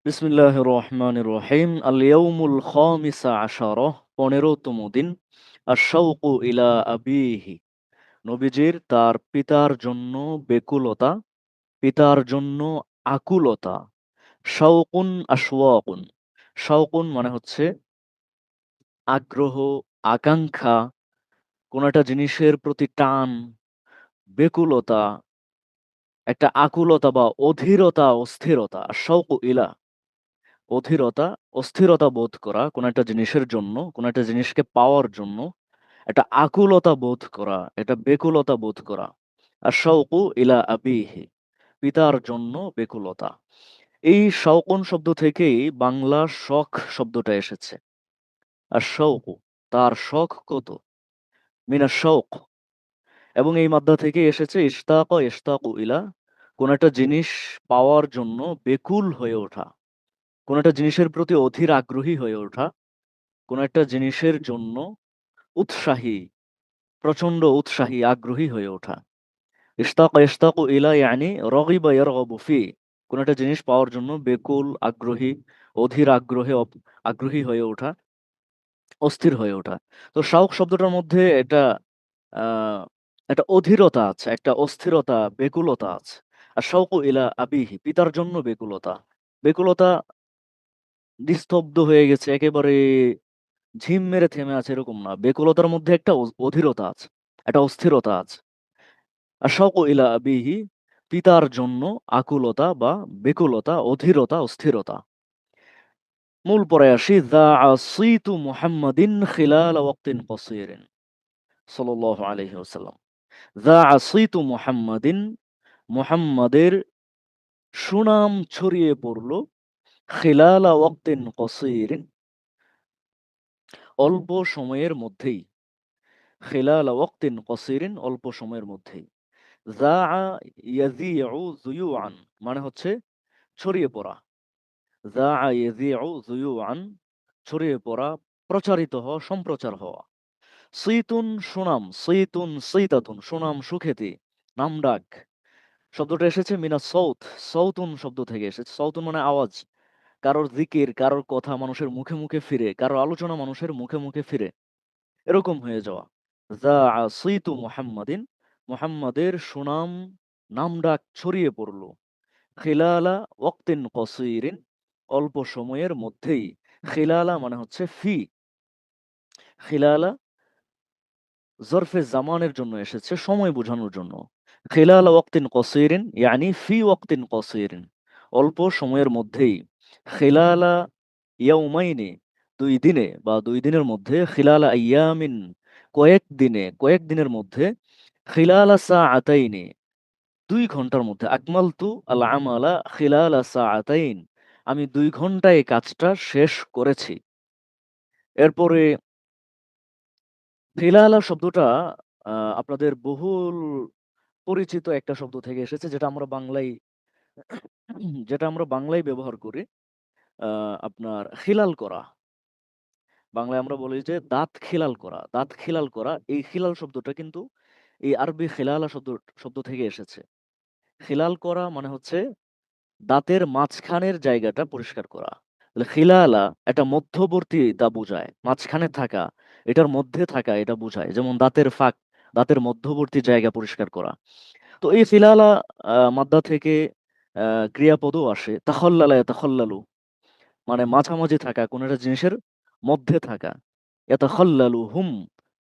বিসমিল্লাহির রহমানির রহিম। আল ইয়াউমুল খামিসা আশারা, 15তম দিন। আশ-শাওকু ইলা আবিহি, নবীজির তার পিতার জন্য বেকুলতা, পিতার জন্য আকুলতা। শাওকুন আশওয়াকুন, শাওকুন মানে হচ্ছে আগ্রহ, আকাঙ্ক্ষা, কোন একটা জিনিসের প্রতি টান, বেকুলতা, একটা আকুলতা বা অধীরতা, অস্থিরতা। আশ-শাওকু ইলা, অধীরতা, অস্থিরতা বোধ করা কোন একটা জিনিসের জন্য, কোন একটা জিনিসকে পাওয়ার জন্য, একটা আকুলতা বোধ করা, এটা বেকুলতা বোধ করা। আশ-শাওকু ইলা আবিহি, পিতার জন্য বেকুলতা। এই শাওকুন শব্দ থেকেই বাংলা শখ শব্দটা এসেছে। আশ-শাওকু, তার শখ কত, মিনাশ শাওক। এবং এই মাদ্দা থেকে এসেছে ইশতাকা ইশতাকু ইলা, কোন একটা জিনিস পাওয়ার জন্য বেকুল হয়ে ওঠা, কোন একটা জিনিসের প্রতি অধীর আগ্রহী হয়ে ওঠা, কোন একটা জিনিসের জন্য উৎসাহী, প্রচন্ড উৎসাহী, আগ্রহী হয়ে ওঠা। ইশতাকা ইশতাকু ইলা ইয়ানি রাগিবা ইয়ারগাবু ফি, কোন একটা জিনিস পাওয়ার জন্য বেকুল, আগ্রহী, অধীর আগ্রহে আগ্রহী হয়ে ওঠা, অস্থির হয়ে ওঠা। তো শাওক শব্দটার মধ্যে এটা একটা অধীরতা আছে, একটা অস্থিরতা, বেকুলতা আছে। আর শাওকু ইলা আবিহি, পিতার জন্য বেকুলতা। বেকুলতা নিস্তব্ধ হয়ে গেছে, একেবারে ঝিম মেরে থেমে আছে এরকম না। বেকুলতার মধ্যে একটা অধীরতা আছে, একটা অস্থিরতা আছে। আশাকু ইলা আবিহি, পিতার জন্য আকুলতা বা বেকুলতা, অধীরতা, অস্থিরতা। মূল পরে আসি। যাআ সীতু মুহাম্মাদিন খিলাল ওয়াক্তিন কসীরিন, সাল্লাল্লাহু আলাইহি ওয়াসাল্লাম। যাআ সীতু মুহাম্মাদিন, মুহাম্মাদের সুনাম ছড়িয়ে পড়ল, খিলাল ওয়াক্তিন কসীরিন, অল্প সময়ের মধ্যেই। খিলাল ওয়াক্তিন কসীরিন, অল্প সময়ের মধ্যেই। যাআ ইয়াযিউ যুয়ুআন, মানে হচ্ছে ছড়িয়ে পড়া। যাআ ইয়াযিউ যুয়ুআন, ছড়িয়ে পড়া, প্রচারিত হওয়া, সম্প্রচার হওয়া। সীতুন সুনাম, সীতুন সীতাতুন, সুনাম সুখ্যাতি, নামডাক। শব্দটা এসেছে মিনাস সৌত, সৌতুন শব্দ থেকে এসেছে। সৌতুন মানে আওয়াজ, কারোর জিকির, কারোর কথা মানুষের মুখে মুখে ফিরে, কারোর আলোচনা মানুষের মুখে মুখে ফিরে, এরকম হয়ে যাওয়া। যাআ সীতু মুহাম্মাদিন, মুহাম্মাদের সুনাম, নামডাক ছড়িয়ে পড়ল। খিলালা ওয়াক্তিন কসীরিন, অল্প সময়ের মধ্যেই। খিলালা মানে হচ্ছে ফি, খিলালা জরফে জামানের জন্য এসেছে, সময় বোঝানোর জন্য। খিলালা ওয়াক্তিন কসীরিন ইয়ানি ফি ওয়াক্তিন কসীরিন, অল্প সময়ের মধ্যেই। খিলালা ইয়াউমাইনি, ২ দিনে বা ২ দিনের মধ্যে। খিলালা আইয়ামিন, কয়েক দিনে, কয়েক দিনের মধ্যে। খিলালা সাআতাইনি, ২ ঘন্টার মধ্যে। আকমালতু আল আমালা খিলালা সাআতাইন, আমি ২ ঘন্টায় কাজটা শেষ করেছি। এরপরে খিলালা শব্দটা আপনাদের বহুল পরিচিত একটা শব্দ থেকে এসেছে, যেটা আমরা বাংলায় ব্যবহার করি। আ আপনার খিলাল করা। বাংলায় আমরা বলি যে দাঁত খিলাল করা, দাঁত খিলাল করা। এই খিলাল শব্দটা কিন্তু এই আরবি খিলালা শব্দ থেকে এসেছে। খিলাল করা মানে হচ্ছে দাঁতের মাঝখানের জায়গাটা পরিষ্কার করা। তাহলে খিলালা এটা মধ্যবর্তীতা বোঝায়, মাঝখানে থাকা, এটার মধ্যে থাকা এটা বোঝায়। যেমন দাঁতের ফাঁক, দাঁতের মধ্যবর্তী জায়গা পরিষ্কার করা। তো এই খিলালা মাদ্দা থেকে ক্রিয়াপদও আসে। তাখল্লালা ইয়াতাখল্লালু, মানে মাঝামাঝি থাকা, কোনো একটা জিনিসের মধ্যে থাকা। ইয়াতাখল্লালুহুম,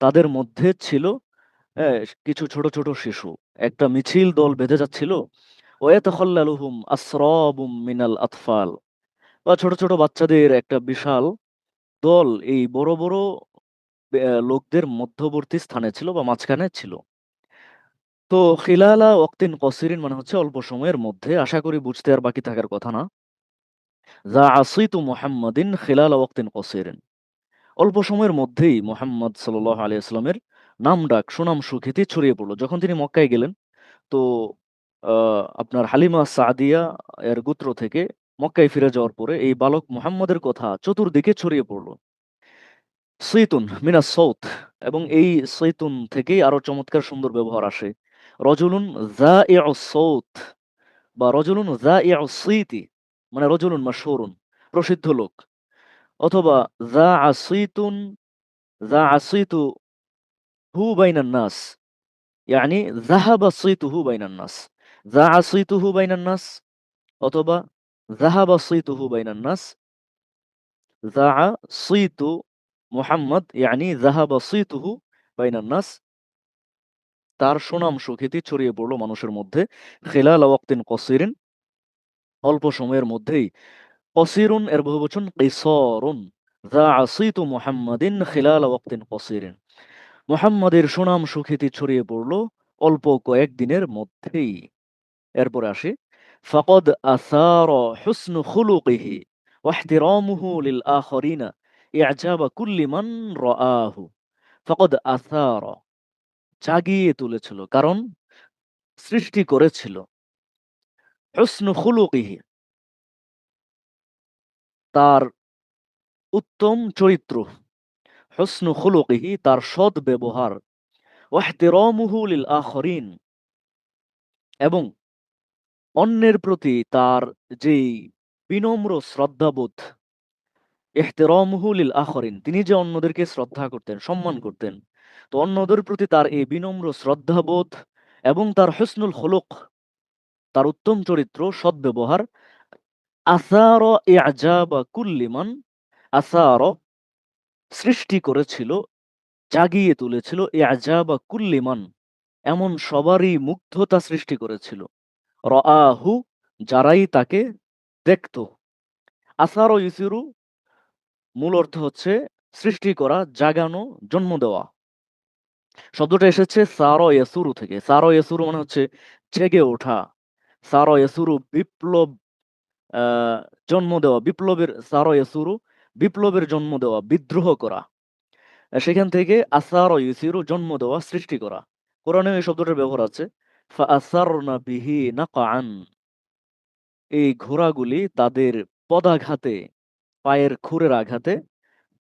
তাদের মধ্যে ছিল কিছু ছোট, ছোট শিশু। একটা মিছিল দল বেঁধে যাচ্ছিল। ওয়াতাখল্লালুহুম আসরাবুম মিনাল আতফাল, বা ছোট, ছোট বাচ্চাদের একটা বিশাল দল এই বড়, বড় লোকদের মধ্যবর্তী স্থানে ছিল বা মাঝখানে ছিল। তো খিলালা ওয়াক্তিন কসিরিন মানে হচ্ছে অল্প সময়ের মধ্যে। আশা করি বুঝতে আর বাকি থাকার কথা না। যাআ সীতু মুহাম্মাদিন খিলালা ওয়াক্তিন কসিরিন, অল্প সময়ের মধ্যেই মুহাম্মদ সাল্লাল্লাহু আলাইহি ওয়াসাল্লামের নামডাক, সুনাম সুখ্যাতি ছড়িয়ে পড়ল। যখন তিনি মক্কায় গেলেন, তো আপনার হালিমা সাদিয়া এর গোত্র থেকে মক্কায় ফিরে যাওয়ার পরে এই বালক মুহাম্মদের কথা চতুর্দিকে ছড়িয়ে পড়ল। সৈতুন মিনাস সৌত, এবং এই সৈতুন থেকেই আরো চমৎকার সুন্দর ব্যবহার আসে। রজুলুন যাইউ সৌত বা রজুলুন যাইউ সীতি, মানে রজুলুন মাশহুরুন, প্রসিদ্ধ লোক। অথবা যা আসিতুন, যা আসিতু হু বাইনান নাস, ইয়ানি যাহাবা সিতুহু বাইনান নাস, যা আসিতুহু বাইনান নাস, অথবা যাহাবা সিতুহু বাইনান নাস, যা সিতু মুহাম্মদ ইয়ানি যাহাবা সিতুহু বাইনান নাস, তার সুনাম সুখ্যাতি ছড়িয়ে পড়ল মানুষের মধ্যে। খিলালা ওয়াক্তিন কসিরিন, অল্প সময়ের মধ্যেই। কসিরুন এর বহুবচন কিসরুন। যা আসিতু মুহাম্মাদিন খিলালা ওয়াক্তিন কসিরিন, মুহাম্মাদের সুনাম সুখ্যাতি ছড়িয়ে পড়ল অল্প কয়েকদিনের মধ্যেই। এরপরে আসি, ফাকাদ আসারা হুসনু খুলুকিহি ওয়া ইহতিরামুহু লিল আখারিনা ইআজাবা কুল্লি মান রাআহু। ফাকাদ আসারা, জাগিয়ে তুলেছিল, কারণ সৃষ্টি করেছিল, হুসনু খুলুকিহি, তার উত্তম চরিত্র, হুসনু খুলুকিহি তার সৎ ব্যবহার, ওয়া ইহতিরামুহু লিল আখারিন এবং অন্যের প্রতি তার যেই বিনম্র শ্রদ্ধাবোধ, ইহতিরামুহু লিল আখরিন, তিনি যে অন্যদেরকে শ্রদ্ধা করতেন, সম্মান করতেন, তো অন্যদের প্রতি তার এই বিনম্র শ্রদ্ধাবোধ এবং তার হুসনুল খুলুক, তার উত্তম চরিত্র, সদ্ব্যবহার, আসার ইআজাবা কুল্লি মান, আসার সৃষ্টি করেছিল, জাগিয়ে তুলেছিল, ইআজাবা কুল্লি মান এমন সবারই মুগ্ধতা সৃষ্টি করেছিল, রাআহু যারাই তাকে দেখত। আসার ইউসিরু মূল অর্থ হচ্ছে সৃষ্টি করা, জাগানো, জন্ম দেওয়া। শব্দটা এসেছে সারো ইয়াসুরু থেকে। সারো ইয়াসুরু মানে হচ্ছে জেগে ওঠা। সারো ইয়াসুরু বিপ্লব, জন্ম দেওয়া, বিপ্লবের, সারো ইয়াসুরু বিপ্লবের জন্ম দেওয়া, বিদ্রোহ করা। সেখান থেকে আসারো ইউসিরু জন্ম দেওয়া, সৃষ্টি করা। কোরআনে এই শব্দটার ব্যবহার আছে, ফাআসারনা বিহি নাকআন, এই ঘোড়াগুলি তাদের পদাঘাতে, পায়ের খুরের আঘাতে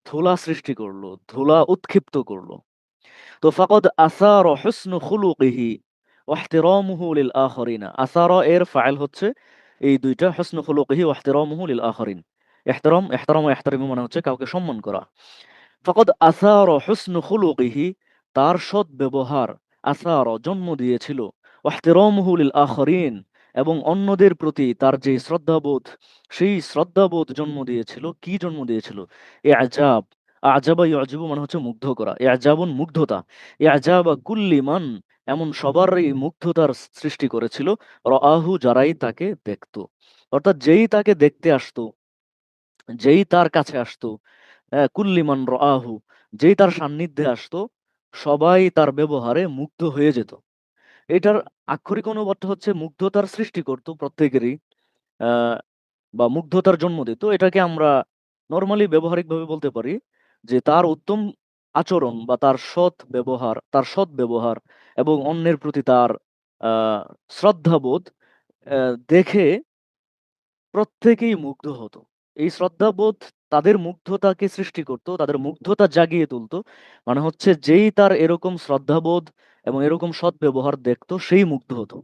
ধুলা সৃষ্টি করলো, ধুলা উৎক্ষিপ্ত করলো। তো ফাকাদ আসার হুসনু খুলুকিহি ওয়া ইহতিরামুহু লিল আখারিনা, আসারা এর ফাইল হচ্ছে এই দুইটা, হুসনু খুলুকিহি ওয়া ইহতিরামুহু লিল আখারিন। ইহতিরাম, ইহতারাম, ইহতারিমু মানে হচ্ছে কাউকে সম্মান করা। ফাকাদ আসার হুসনু খুলুকিহি তার সৎ ব্যবহার, আসার জন্ম দিয়েছিল, ওয়া ইহতিরামুহু লিল আখারিন এবং অন্যদের প্রতি তার যে শ্রদ্ধাবোধ, সেই শ্রদ্ধাবোধ জন্ম দিয়েছিল। কি জন্ম দিয়েছিল? ইআজাব, আজাবা ইউজিবু মানে হচ্ছে মুগ্ধ করা, ইআজাবুন মুগ্ধতা, ইআজাবা কুল্লি মান এমন সবারই মুগ্ধতার সৃষ্টি করেছিল, রাআহু যারাই তাকে দেখত। অর্থাৎ যেই তাকে দেখতে আসতো, যেই তার কাছে আসতো, কুল্লি মান রাআহু যেই তার সান্নিধ্যে আসতো, সবাই তার ব্যবহারে মুগ্ধ হয়ে যেত। এটার আক্ষরিক অনুবাদ হচ্ছে মুগ্ধতার সৃষ্টি করত প্রত্যেকেরই, আহ, বা মুগ্ধতার জন্ম দিত। এটাকে আমরা নরমালি ব্যবহারিকভাবে বলতে পারি যে তার উত্তম আচরণ বা তার সৎ ব্যবহার, তার সৎ ব্যবহার এবং অন্যের প্রতি তার আহ শ্রদ্ধাবোধ দেখে প্রত্যেকেই মুগ্ধ হতো। এই শ্রদ্ধাবোধ তাদের মুগ্ধতাকে সৃষ্টি করত, তাদের মুগ্ধতা জাগিয়ে তুলতো। মানে হচ্ছে যেই তার এরকম শ্রদ্ধাবোধ এবং এরকম সৎ ব্যবহার দেখতো, সেই মুগ্ধ হতো।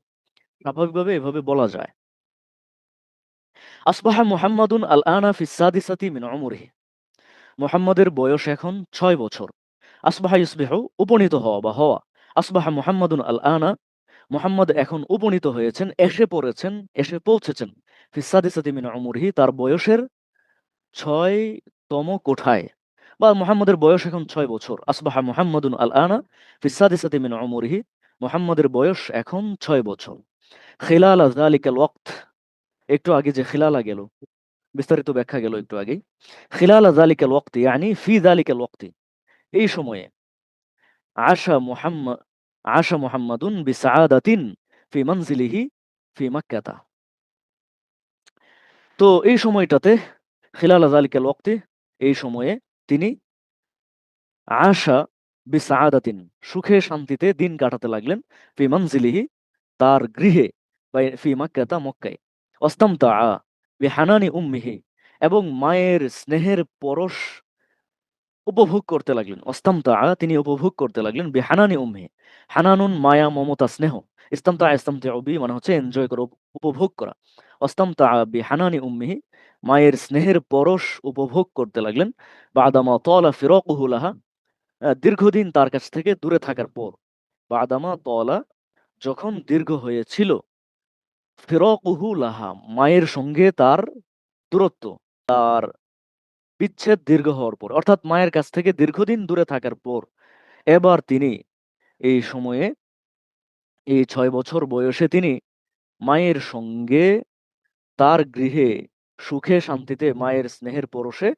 স্বাভাবিকভাবে এভাবে বলা যায়। আসবাহা মুহাম্মাদুন আল আনা ফিস সাদিসাতি মিন উমরিহি, মুহাম্মাদের বয়স এখন ৬ বছর। আসবাহা ইউসবিহু উপনীত হওয়া বা হওয়া। আসবাহা মুহাম্মাদুন আল আনা, মুহাম্মদ এখন উপনীত হয়েছেন, এসে পড়েছেন, এসে পৌঁছেছেন, ফিস সাদিসাতি মিন উমরিহি তার বয়সের ৬তম কোঠায়, বা মুহাম্মদের বয়স এখন ৬ বছর। আসবাহা মুহাম্মাদুন আল আনা ফিস সাদিসাতি মিন উমরিহি, মুহাম্মদের বয়স এখন ৬ বছর। খিলালা যালিকাল ওয়াক্ত, একটু আগে যে খিলালা গেল, বিস্তারিত ব্যাখ্যা গেল একটু আগেই। খিলালা যালিকাল ওয়াক্তি ইয়ানি ফি যালিকাল ওয়াক্তি, এই সময়ে। আশা মুহাম্মদ, আশা মুহাম্মাদুন বিসাআদাতিন ফি মানজিলিহি ফি মাক্কাতা। তো এই সময়টাতে, খিলালা যালিকাল ওয়াক্তি, এই সময়ে তিনি আশা বিসাআদাতিন সুখে শান্তিতে দিন কাটাতে লাগলেন, ফি মানজিলিহি তার গৃহে, বা ফি মাক্কাতা মক্কায়। ওয়াস্তামতা বিহানানি উম্মিহি এবং মায়ের স্নেহের পরশ উপভোগ করতে লাগলেন। অস্তামতা তিনি উপভোগ করতে লাগলেন, বিহানানি উম্মিহি, হানানুন মায়া, মমতা, স্নেহ। ইস্তামতা ইস্তামতিউ বি মানে হচ্ছে এনজয় করা, উপভোগ করা। ওয়াস্তামতাআ বিহানানি উম্মিহি, মায়ের স্নেহের পরশ উপভোগ করতে লাগলেন। বাদামা তালা ফিরাকুহু লাহা, দীর্ঘদিন তার কাছ থেকে দূরে থাকার পর। বাদামা তলা, যখন দীর্ঘ হয়েছিল, ফিরাকুহু লাহা, মায়ের সঙ্গে তার দূরত্ব, তার বিচ্ছেদ দীর্ঘ হওয়ার পর, অর্থাৎ মায়ের কাছ থেকে দীর্ঘদিন দূরে থাকার পর এবার তিনি এই সময়ে, এই 6 বছর বয়সে তিনি মায়ের সঙ্গে তার গৃহে সুখে শান্তিতে মায়ের স্নেহের পরশে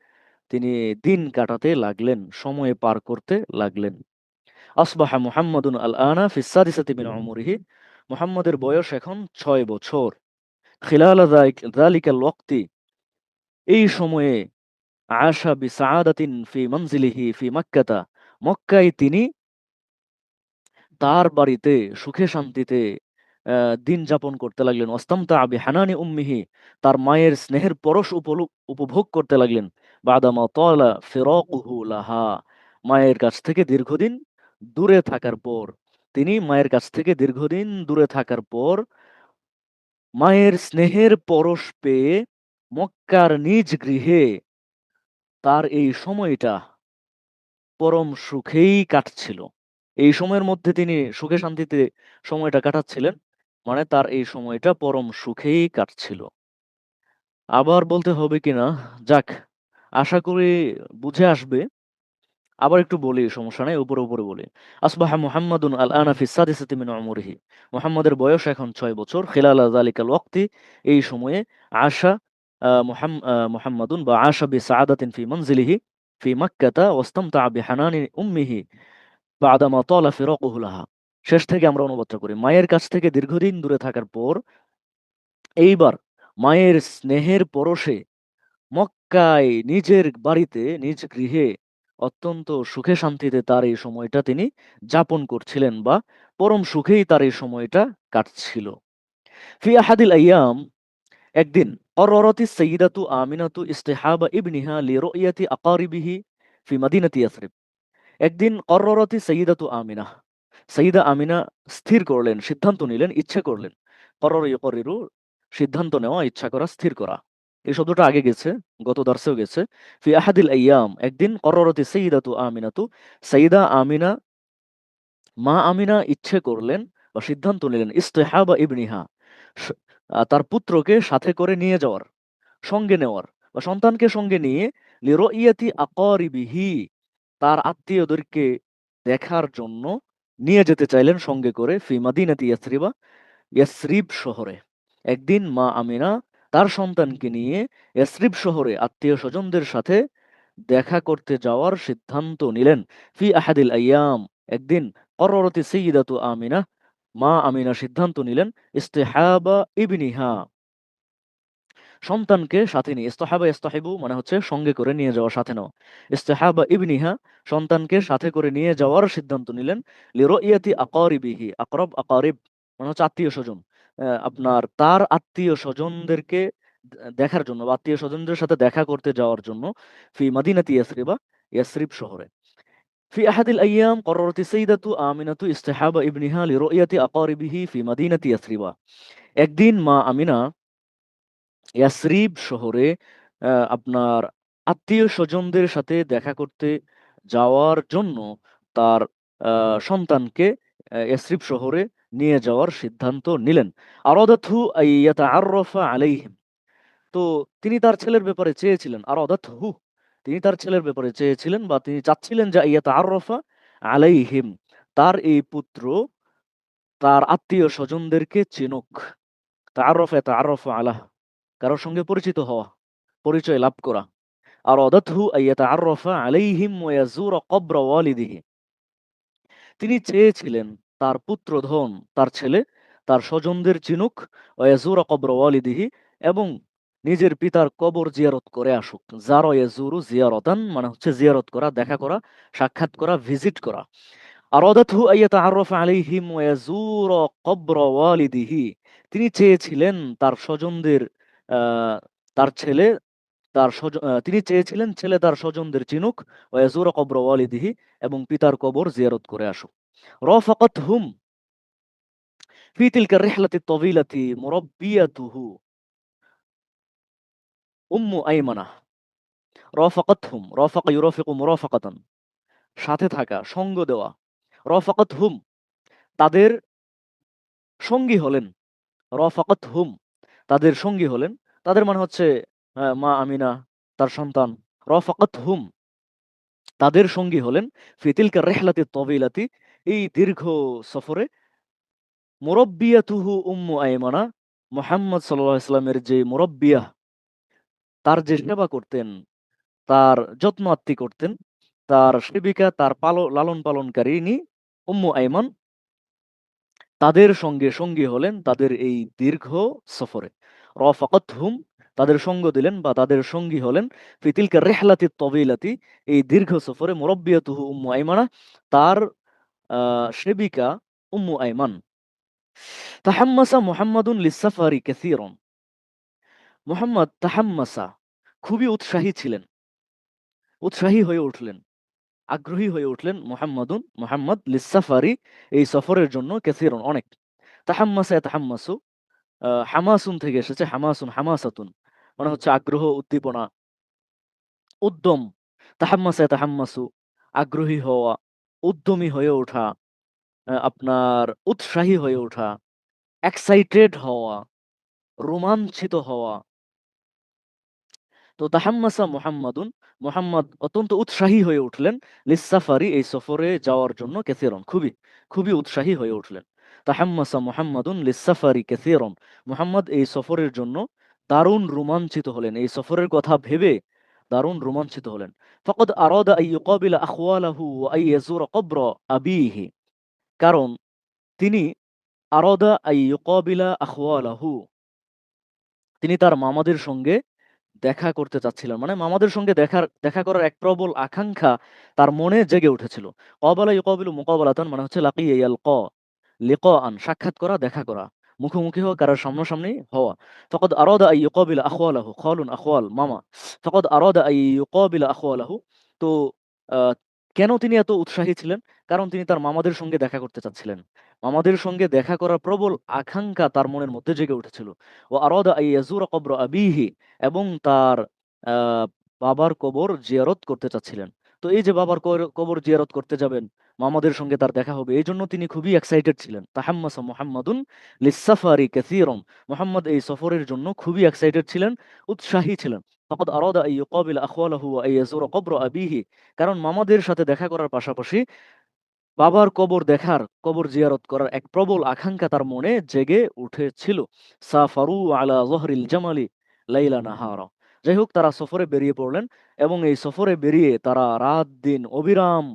তিনি দিন কাটাতে লাগলেন, সময় পার করতে লাগলেন। আসবাহা মুহাম্মাদুন আল আনা ফিস সাদিসাতি মিন উমরিহি, মুহাম্মাদের বয়স এখন 6 বছর। খিলালা যালিকাল ওয়াক্তি, এই সময়ে আশা বিসাআদাতিন ফি মানজিলিহি ফি মক্কাতা, মক্কায় তিনি তার বাড়িতে সুখে শান্তিতে দিন যাপন করতে লাগলেন। ওয়াস্তামতা বিহানানি উম্মিহি, তার মায়ের স্নেহের পরশ উপভোগ করতে লাগলেন। বাদামা তালা ফিরাকুহু লাহা, মায়ের কাছ থেকে দীর্ঘদিন দূরে থাকার পর, তিনি মায়ের কাছ থেকে দীর্ঘদিন দূরে থাকার পর মায়ের স্নেহের পরশ পেয়ে মক্কার নিজ গৃহে তার এই সময়টা পরম সুখেই কাটছিল। এই সময়ের মধ্যে তিনি সুখে শান্তিতে সময়টা কাটাচ্ছিলেন। মানে তার এই সময়টা পরম সুখেই কাটছিল। আবার বলতে হবে কিনা, যাক, আশা করি বুঝে আসবে। আবার একটু বলি, সমস্যা নাই, উপরে বলি। আসবাহা মুহাম্মাদুন আল আনা ফিস সাদিসাতি মিন উমরিহি, মুহাম্মাদের বয়স এখন 6 বছর। খিলালা যালিকাল ওয়াক্তি, এই সময়ে আশা মুহাম্মাদুন বা আশা বিসাআদাতিন ফি মানজিলিহি ফি মক্কাতা ওয়াস্তামতা বিহানানি উম্মিহি বাদামা তালা ফিরাকুহু লাহা। শেষ থেকে আমরা অনুবাদটা করি। মায়ের কাছ থেকে দীর্ঘদিন দূরে থাকার পর এইবার মায়ের স্নেহের পরশে মক্কায় নিজের বাড়িতে, নিজ গৃহে অত্যন্ত সুখে শান্তিতে তার এই সময়টা তিনি যাপন করছিলেন, বা পরম সুখেই তার এই সময়টা কাটছিল। ফি আহাদিল আইয়াম, একদিন قررت السيدة آمنة اصطحاب ابنها لرؤية أقاربه في مدينة يثرب। একদিন কর্ররতি সৈয়দাতু আমিনা, সৈয়দা আমিনা স্থির করলেন, সিদ্ধান্ত নিলেন, ইচ্ছে করলেন। কর্রর ইউকরিরু, সিদ্ধান্ত নেওয়া, ইচ্ছা করা, স্থির করা। এই শব্দটা আগে গেছে, গত দার্সেও গেছে। ফি আহাদিল আইয়াম, একদিন কর্ররতি সৈয়দাতু আমিনাতু, সৈয়দা আমিনা, মা আমিনা ইচ্ছে করলেন বা সিদ্ধান্ত নিলেন, ইস্তেহাবা ইবনিহা, তার পুত্রকে সাথে করে নিয়ে যাওয়ার, সঙ্গে নেওয়ার, বা সন্তানকে সঙ্গে নিয়ে, লিরুইয়াতি আকারিবিহি, তার আত্মীয়দেরকে দেখার জন্য নিয়ে যেতে চাইলেন সঙ্গে করে। ফি মাদিনাতি ইয়াসরিবা, ইয়াসরিব শহরে। একদিন মা আমিনা তার সন্তানকে নিয়ে ইয়াসরিব শহরে আত্মীয় স্বজনদের সাথে দেখা করতে যাওয়ার সিদ্ধান্ত নিলেন। ফি আহাদিল আইয়াম, একদিন কর্ররতি সাইয়্যিদাতু আমিনা, মা আমিনা সিদ্ধান্ত নিলেন, ইস্তিহাবা ইবনিহা, সন্তানকে সাথে নিয়ে। ইস্তাহাবা ইস্তাহিবু মানে হচ্ছে সঙ্গে করে নিয়ে যাওয়া, সাথে নেওয়া। ইস্তিহাবা ইবনিহা, সন্তানকে সাথে করে নিয়ে যাওয়ার সিদ্ধান্ত নিলেন। লিরুইয়াতি আকারিবিহি, আকরাব আকারিব মানে হচ্ছে আত্মীয় স্বজন, আপনার তার আত্মীয় স্বজনদেরকে দেখার জন্য, বা আত্মীয় স্বজনদের সাথে দেখা করতে যাওয়ার জন্য। ফি মাদিনাতি ইয়াসরিবা, ইয়াসরিব শহরে। في أحد الأيام قررت السيدة آمنة اصطحاب ابنها لرؤية أقاربه في مدينة يثرب। একদিন মা আমিনা ইয়াসরিব শহরে আপনার আত্মীয় স্বজনদের সাথে দেখা করতে যাওয়ার জন্য তার সন্তানকে ইয়াসরিব শহরে নিয়ে যাওয়ার সিদ্ধান্ত নিলেন। আরাদাতহু আইয়াতাআররাফা আলাইহিম, তো তিনি তার ছেলের ব্যাপারে চেয়েছিলেন। আরাদাতহু, তিনি তার ছেলের ব্যাপারে চেয়েছিলেন, বা তিনি চাচ্ছিলেন যে আইয়াতাআররাফা আলাইহিম, তার এই পুত্র তার আত্মীয় স্বজনদেরকে চিনুক। তাআররাফা ইয়াতাআররাফু আলাহ, কারোর সঙ্গে পরিচিত হওয়া, পরিচয় লাভ করা। আরাদাতহু আইয়াতাআররাফা আলাইহিম ওয়া ইয়াজুরা কবর ওয়ালিদিহি, তিনি চেয়েছিলেন তার পুত্রধন, তার ছেলে তার স্বজনদের চিনুক। ওয়া ইয়াজুরা কবর ওয়ালিদিহি, এবং নিজের পিতার কবর জিয়ারত করে আসুক। যারা ইয়াজুরু জিয়ারতান মানে হচ্ছে জিয়ারত করা, দেখা করা, সাক্ষাৎ করা, ভিজিট করা। আরাদাতহু আইয়াতাআররাফা আলাইহিম ওয়া ইয়াজুরা কবর ওয়ালিদিহি, তিনি চেয়েছিলেন তার স্বজনদের, আহ, তার ছেলে তিনি চেয়েছিলেন ছেলে তার স্বজনদের চিনুক। ওয়া ইয়াজুরা কবর ওয়ালিদিহি, এবং পিতার কবর জিয়ারত করে আসুক। রাফাকাতহুম ফি তিলকা রিহলাতি তাওয়িলাতি মুরাব্বিয়াতুহু, উম্মু আইমানা, রাফাকাতহুম, রাফাকা ইউরাফিকু মুরাফাকাতান, সাথে থাকা, সঙ্গ দেওয়া। রাফাকাতহুম, তাদের সঙ্গী হলেন। রাফাকাতহুম, তাদের সঙ্গী হলেন। তাদের মানে হচ্ছে মা আমিনা, তার সন্তান। রাফাকাতহুম, তাদের সঙ্গী হলেন ফি তিলকা রিহলাতি তাবিলাতি, এই দীর্ঘ সফরে। মুরাব্বিয়াতুহু উম্মু আইমানা, মুহাম্মদ সাল্লাল্লাহু আলাইহি ওয়াসাল্লামের যে মুরাব্বিয়াহ, তার যে সেবা করতেন, তার যত্ন আত্তি করতেন, তার সেবিকা, তার লালন পালনকারিণী উম্মু আইমান, তাদের সঙ্গে সঙ্গী হলেন তাদের এই দীর্ঘ সফরে। রাফাকাতহুম, তাদের সঙ্গ দিলেন বা তাদের সঙ্গী হলেন ফি তিলকা রিহলাতি তাবিলাতি, এই দীর্ঘ সফরে। মুরাব্বিয়াতুহু উম্মু আইমানা, তার সেবিকা উম্মু আইমান। তাহাম্মাসা মুহাম্মাদুন লিসসাফারি কাসীরান, মুহাম্মদ তাহাম্মাসা, খুবই উৎসাহী ছিলেন, উৎসাহী হয়ে উঠলেন, আগ্রহী হয়ে উঠলেন মুহাম্মদ লিসসাফারি, এই সফরের জন্য, কাসীরান, অনেক। তাহাম্মাসা ইয়াতাহাম্মাসু, হামাসুন থেকে এসেছে, হামাসুন হামাসাতুন, মানে হচ্ছে আগ্রহ, উদ্দীপনা, উদ্যম। তাহাম্মাসা ইয়াতাহাম্মাসু, আগ্রহী হওয়া, উদ্যমী হয়ে ওঠা, আপনার উৎসাহী হয়ে ওঠা, এক্সাইটেড হওয়া, রোমাঞ্চিত হওয়া। তো তাহাম্মাসা মুহাম্মাদুন, মুহাম্মদ অত্যন্ত উৎসাহী হয়ে উঠলেন, লিসসাফারি, এই সফরে যাওয়ার জন্য, কাসীরান, খুবই খুবই উৎসাহী হয়ে উঠলেন। তাহাম্মাসা মুহাম্মাদুন লিসসাফারি কাসীরান, মুহাম্মদ এই সফরের জন্য দারুণ রোমাঞ্চিত হলেন, এই সফরের কথা ভেবে দারুণ রোমাঞ্চিত হলেন। ফাকাদ আরাদা আন ইউকাবিলা আখওয়ালাহু ওয়া আন ইয়াজুরা কবর আবিহি, কারণ তিনি আরাদা আন ইউকাবিলা আখওয়ালাহু, তিনি তার মামাদের সঙ্গে দেখা করতে চাচ্ছিলেন। মানে মামাদের সঙ্গে দেখা করার এক প্রবল আকাঙ্ক্ষা তার মনে জেগে উঠেছিল। ক্বাবালা ইউকাবিলু মুকাবালাতান, মানে হচ্ছে লাকিয়া ইয়ালকা, লিকাআন, সাক্ষাৎ করা, দেখা করা, মুখোমুখি হওয়া, কারোর সামনাসামনি হওয়া। ফাকাদ আরাদা আন ইউকাবিলা আখওয়ালাহু, খালুন আখওয়াল, মামা। ফাকাদ আরাদা আন ইউকাবিলা আখওয়ালাহু, তো আ কেন তিনি এত উৎসাহী ছিলেন? কারণ তিনি তার মামাদের সঙ্গে দেখা করতে চাচ্ছিলেন। মামাদের সঙ্গে দেখা করার প্রবল আকাঙ্ক্ষা তার মনের মধ্যে জেগে উঠেছিল। ওয়া আরাদা আন ইয়াজুরা কবর আবিহি, এবং তার আ বাবার কবর জিয়ারত করতে চাচ্ছিলেন। তো এই যে বাবার কবর জিয়ারত করতে যাবেন, মামাদের সঙ্গে তার দেখা হবে, এইজন্য তিনি খুবই এক্সাইটেড ছিলেন। তাহাম্মাসা মুহাম্মাদুন লিসসাফারি কাসীরান, মুহাম্মদ এই সফরের জন্য খুবই এক্সাইটেড ছিলেন, উৎসাহী ছিলেন। ফাকাদ আরাদা আন ইউকাবিলা আখওয়ালাহু ওয়া আন ইয়াজুরা কবর আবিহি, কারণ মামাদের সাথে দেখা করার পাশাপাশি বাবার কবর জিয়ারত করার এক প্রবল আকাঙ্ক্ষা তার মনে জেগে উঠেছিল। সাফারু আলা যহরিল জামালি লাইলা নাহারা, যাই হোক, তারা সফরে বেরিয়ে পড়লেন, এবং এই সফরে বেরিয়ে তারা রাত দিন অবিরাম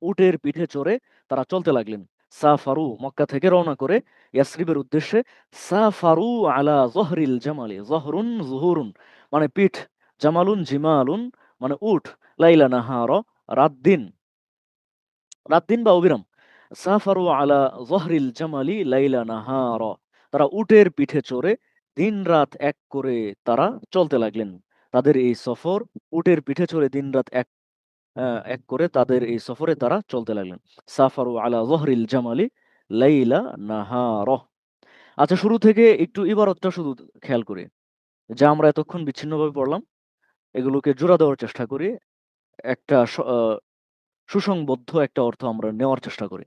উটের পিঠে চড়ে তারা চলতে লাগলেন। সাফারু, মক্কা থেকে রওনা করে ইয়াসরিবের উদ্দেশ্যে। সাফারু আলা যহরিল জামালি, যহরুন যুহুরুন, মানে পিঠ, জামালুন জিমালুন, মানে উট, লাইলা নাহারা, রাত দিন, রাত দিন বা অবিরাম। সাফারু আলা যহরিল জামালি লাইলা নাহারা, তারা উটের পিঠে চড়ে দিন রাত এক করে তারা চলতে লাগলেন। তাদের এই সফর, উটের পিঠে চড়ে দিন রাত এক করে তাদের এই সফরে তারা চলতে লাগলেন। সাফারু আলা যহরিল জামালি লাইলা নাহারা। আচ্ছা, শুরু থেকে একটু ইবারতটা শুধু খেয়াল করি, যা আমরা এতক্ষণ বিচ্ছিন্নভাবে পড়লাম, এগুলোকে জোড়া দেওয়ার চেষ্টা করি, একটা সুসংবদ্ধ একটা অর্থ আমরা নেওয়ার চেষ্টা করি।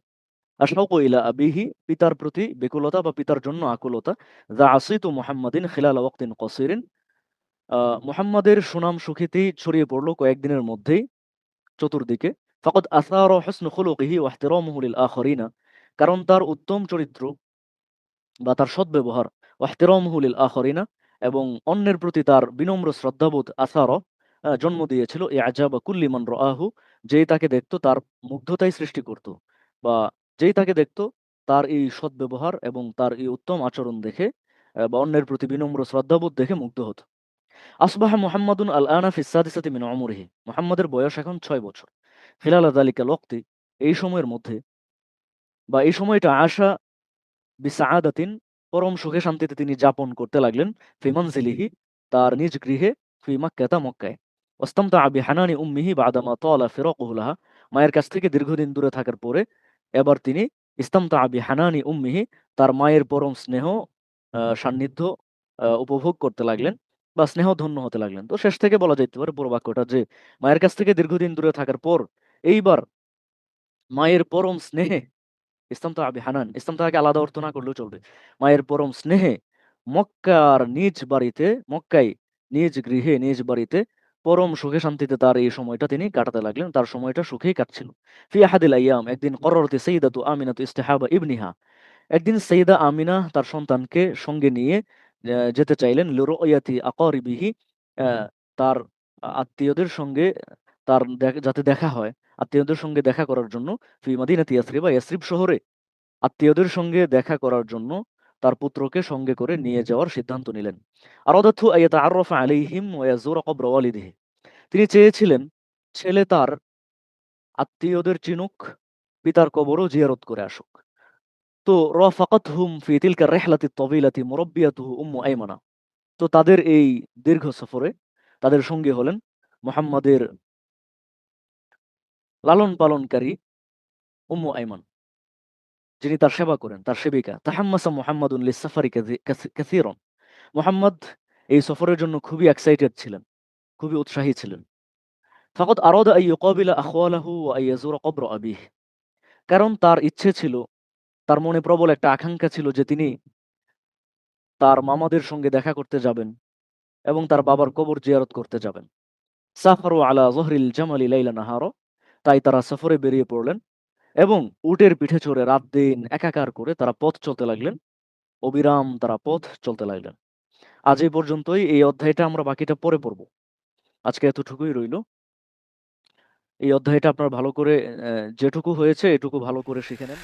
আশাউকু ইলা আবিহি, পিতার প্রতি বেকুলতা বা পিতার জন্য আকুলতা। যা আসিতু মুহাম্মাদিন খিলালা ওয়াক্তিন কসিরিন, মুহাম্মাদের সুনাম সুখ্যাতি ছড়িয়ে পড়ল কয়েকদিনের মধ্যেই চতুর্দিকে। ফাকাদ আসারা হুসনু খুলুকিহি ওয়া ইহতিরামুহু লিল আখারিনা, কারণ তার উত্তম চরিত্র বা তার সদ্ব্যবহার, ওয়া ইহতিরামুহু লিল আখারিনা, এবং অন্যের প্রতি তার বিনম্র শ্রদ্ধাবোধ, আসারা, জন্ম দিয়েছিল ইআজাবা কুল্লি মান রাআহু, যেই তাকে দেখতো তার মুগ্ধতাই সৃষ্টি করত, বা যেই তাকে দেখতো তার এই সদ্ব্যবহার এবং তার এই উত্তম আচরণ দেখে, বা অন্যের প্রতি বিনম্র শ্রদ্ধাবোধ দেখে মুগ্ধ হতো। আসবাহা মুহাম্মাদুন আল আনা ফিস সাদিসাতি মিন উমরিহি, মুহাম্মাদের বয়স এখন ৬ বছর। খিলালা যালিকাল ওয়াক্তি, এই সময়ের মধ্যে বা এই সময়টা, আশা বিসাআদাতিন, পরম সুখে শান্তিতে তিনি যাপন করতে লাগলেন। ফি মানজিলিহি, তার নিজ গৃহে। ফি মক্কাতা, মক্কায়। ওয়াস্তামতাআ বিহানানি উম্মিহি বাদামা তালা ফিরাকুহু লাহা, মায়ের কাছ থেকে দীর্ঘদিন দূরে থাকার পরে এবার তিনি ইস্তামতাআ বিহানানি উম্মিহি, তার মায়ের পরম স্নেহ, সান্নিধ্য উপভোগ করতে লাগলেন। বা স্নেহধন্য হতে লাগলেন। তো শেষ থেকে বলা যাইতে পারে পুরো বাক্যটা যে মায়ের কাছ থেকে দীর্ঘদিন দূরে থাকার পর এইবার মায়ের পরম স্নেহে ইস্তামতা বিহানান, ইস্তামতাকে আলাদা অর্থ না করলেও চলবে। মায়ের পরম স্নেহে মক্কার নিজ বাড়িতে, মক্কায় নিজ গৃহে, নিজ বাড়িতে পরম সুখে শান্তিতে তার এই সময়টা তিনি কাটাতে লাগলেন। তার সময়টা সুখেই কাটছিল। ফি আহাদিল আইয়াম, একদিন কররতি সাইয়্যিদাতু আমিনাতু ইস্তিহাবা ইবনিহা, একদিন সাইয়্যিদা আমিনা তার সন্তানকে সঙ্গে নিয়ে যেতে চাইলেন লিরুয়াতি আকারিবিহি, আ তার আত্মীয়দের সঙ্গে তার যাতে দেখা হয়, আত্মীয়দের সঙ্গে দেখা করার জন্য ফি মাদিনাতি ইয়াসরিবা, ইয়াসরিব শহরে আত্মীয়দের সঙ্গে দেখা করার জন্য তার পুত্রকে সঙ্গে করে নিয়ে যাওয়ার সিদ্ধান্ত নিলেন। আরাদাতহু আইয়াতাআররাফা আলাইহিম ওয়া ইয়াজুরা কবর ওয়ালিদিহি, তিনি চেয়েছিলেন ছেলে তার আত্মীয়দের চিনুক, পিতার কবরও জিয়ারত করে আসুক। তো রাফাকাতহুম ফি তিলকা রিহলাতি তাওয়িলাতি মুরাব্বিয়াতুহু উম্মু আইমানা, তো তাদের এই দীর্ঘ সফরে তাদের সঙ্গী হলেন মুহাম্মাদের লালন পালনকারী উম্মু আইমান, যিনি তার সেবা করেন, তার সেবিকা। তাহাম্মাসা মুহাম্মাদুন লিস-সাফারি কাসীরান, মুহাম্মদ এই সফরের জন্য খুবই এক্সাইটেড ছিলেন, খুবই উৎসাহী ছিলেন। ফাকাদ আরাদা আন ইউকাবিলা আখওয়ালাহু ওয়া আন ইয়াজুরা কবর আবিহ, কারণ তার ইচ্ছে ছিল, তার মনে প্রবল একটা আকাঙ্ক্ষা ছিল যে তিনি তার মামাদের সঙ্গে দেখা করতে যাবেন এবং তার বাবার কবর জিয়ারত করতে যাবেন। সাফারু আলা যহরিল জামালি লাইলা নাহারা, তাই তারা সফরে বেরিয়ে পড়লেন এবং উটের পিঠে চড়ে রাত দিন একাকার করে তারা পথ চলতে লাগলেন। অবিরাম তারা পথ চলতে লাগলেন। আজ এই পর্যন্তই। এই অধ্যায়টা আমরা বাকিটা পরে পড়ব। আজকে এতটুকুই রইল। এই অধ্যায়টা আপনারা ভালো করে যেটুকু হয়েছে এটুকু ভালো করে শিখে নেন।